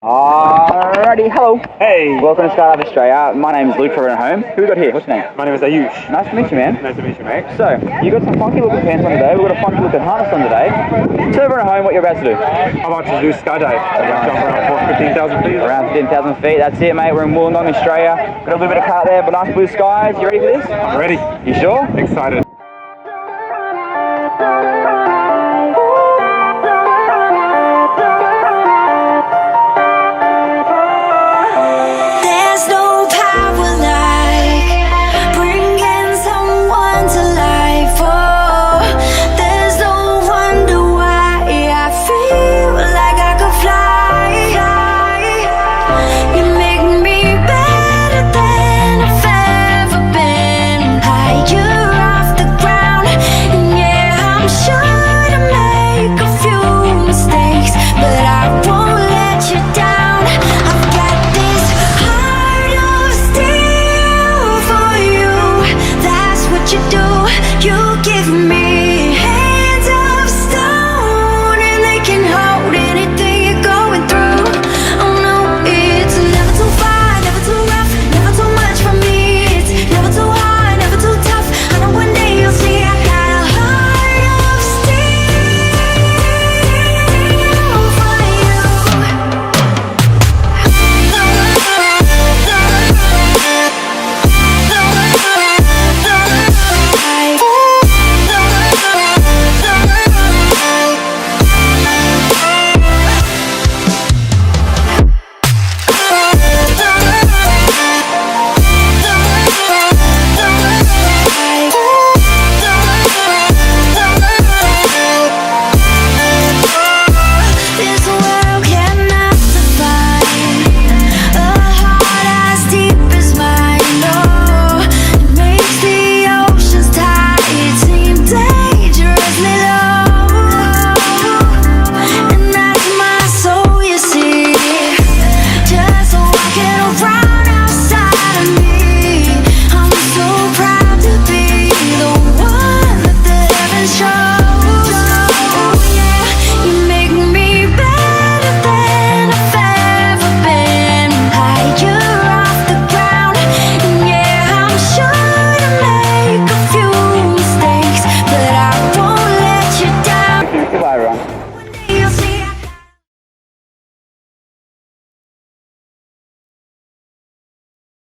Alrighty, hello. Hey. Welcome to Skydive Australia. My name is Luke from home. Who we got here? What's your name? My name is Ayush. Nice to meet you, man. Nice to meet you, mate. So, you got some funky looking pants on today. We've got a funky looking harness on today. Tell everyone at home what you're about to do. I'm about to do skydive. I'm going to jump around 15,000 feet. Around 15,000 feet. That's it, mate. We're in Wollongong, Australia. Got a little bit of cloud there, but nice blue skies. You ready for this? I'm ready. You sure? Excited.